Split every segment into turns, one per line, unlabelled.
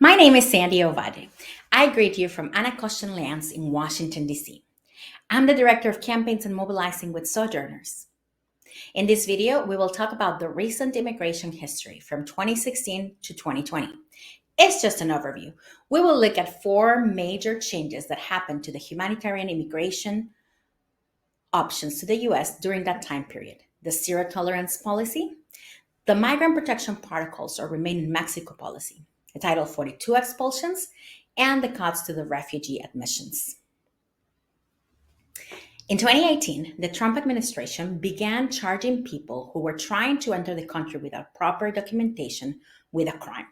My name is Sandy Ovade. I greet you from Anacostan Lands in Washington, D.C. I'm the Director of Campaigns and Mobilizing with Sojourners. In this video, we will talk about the recent immigration history from 2016 to 2020. It's just an overview. We will look at four major changes that happened to the humanitarian immigration options to the U.S. during that time period: the zero tolerance policy, the migrant protection protocols or remain in Mexico policy, the Title 42 expulsions, and the cuts to the refugee admissions. In 2018, the Trump administration began charging people who were trying to enter the country without proper documentation with a crime.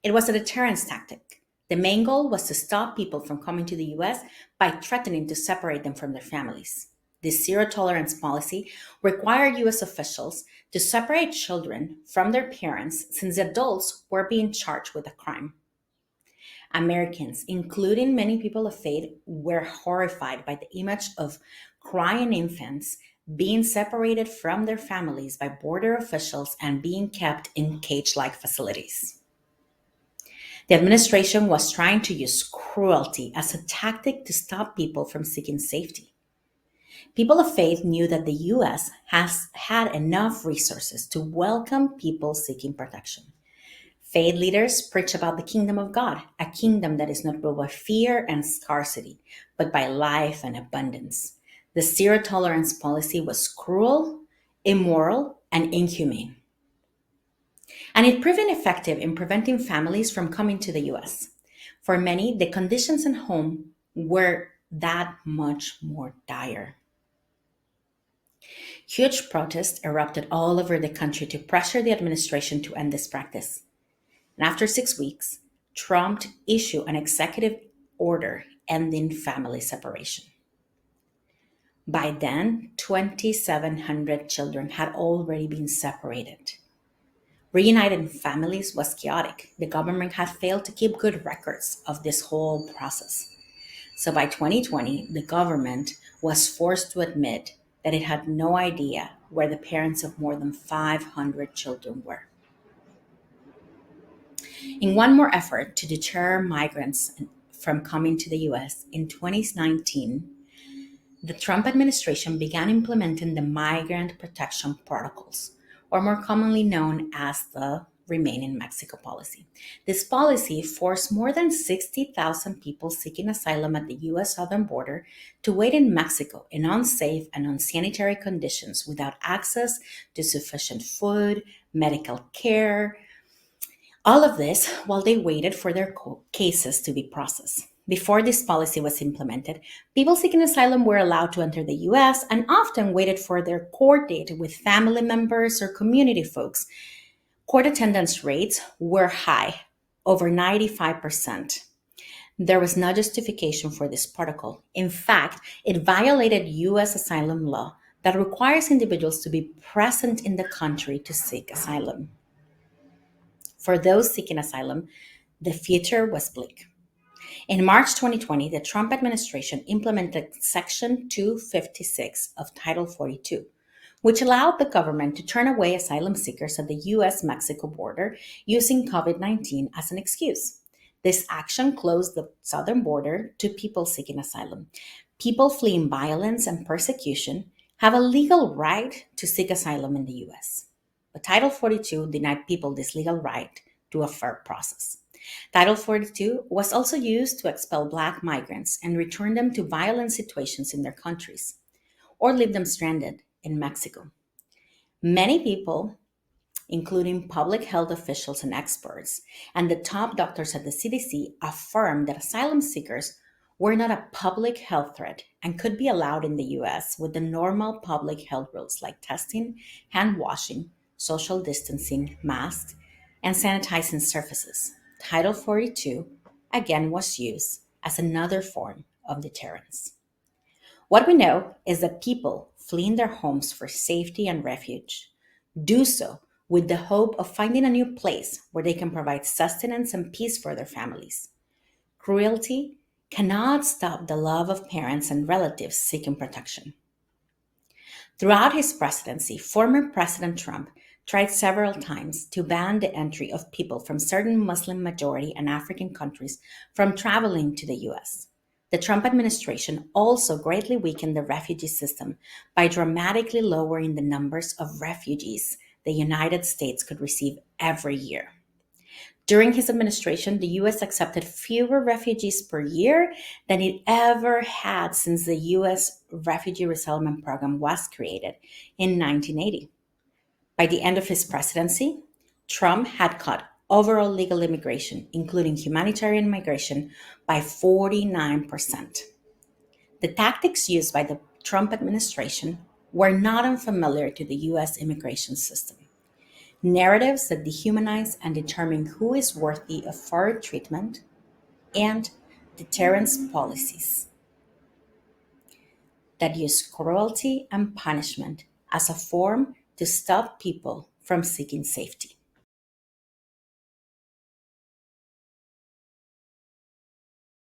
It was a deterrence tactic. The main goal was to stop people from coming to the US by threatening to separate them from their families. This zero tolerance policy required US officials to separate children from their parents since adults were being charged with a crime. Americans, including many people of faith, were horrified by the image of crying infants being separated from their families by border officials and being kept in cage like facilities. The administration was trying to use cruelty as a tactic to stop people from seeking safety. People of faith knew that the US has had enough resources to welcome people seeking protection. Faith leaders preach about the kingdom of God, a kingdom that is not ruled by fear and scarcity, but by life and abundance. The zero tolerance policy was cruel, immoral, and inhumane. And it proved ineffective in preventing families from coming to the US. For many, the conditions at home were that much more dire. Huge protests erupted all over the country to pressure the administration to end this practice. And after 6 weeks, Trump issued an executive order ending family separation. By then, 2,700 children had already been separated. Reuniting families was chaotic. The government had failed to keep good records of this whole process. So by 2020, the government was forced to admit that it had no idea where the parents of more than 500 children were. In one more effort to deter migrants from coming to the US, in 2019, the Trump administration began implementing the Migrant Protection Protocols, or more commonly known as the Remain in Mexico policy. This policy forced more than 60,000 people seeking asylum at the US southern border to wait in Mexico in unsafe and unsanitary conditions without access to sufficient food, medical care, all of this while they waited for their cases to be processed. Before this policy was implemented, people seeking asylum were allowed to enter the US and often waited for their court date with family members or community folks. Court attendance rates were high, over 95%. There was no justification for this protocol. In fact, it violated US asylum law that requires individuals to be present in the country to seek asylum. For those seeking asylum, the future was bleak. In March 2020, the Trump administration implemented Section 256 of Title 42, which allowed the government to turn away asylum seekers at the US Mexico border using COVID 19 as an excuse. This action closed the southern border to people seeking asylum. People fleeing violence and persecution have a legal right to seek asylum in the US. But Title 42 denied people this legal right to a fair process. Title 42 was also used to expel Black migrants and return them to violent situations in their countries, or leave them stranded in Mexico. Many people, including public health officials and experts, and the top doctors at the CDC, affirmed that asylum seekers were not a public health threat and could be allowed in the US with the normal public health rules like testing, hand washing, social distancing, masks, and sanitizing surfaces. Title 42 again was used as another form of deterrence. What we know is that people fleeing their homes for safety and refuge do so with the hope of finding a new place where they can provide sustenance and peace for their families. Cruelty cannot stop the love of parents and relatives seeking protection. Throughout his presidency, former President Trump tried several times to ban the entry of people from certain Muslim majority and African countries from traveling to the US. The Trump administration also greatly weakened the refugee system by dramatically lowering the numbers of refugees the United States could receive every year. During his administration, the US accepted fewer refugees per year than it ever had since the US Refugee Resettlement Program was created in 1980. By the end of his presidency, Trump had cut overall legal immigration, including humanitarian migration, by 49%. The tactics used by the Trump administration were not unfamiliar to the US immigration system. Narratives that dehumanize and determine who is worthy of fair treatment, and deterrence policies that use cruelty and punishment as a form to stop people from seeking safety.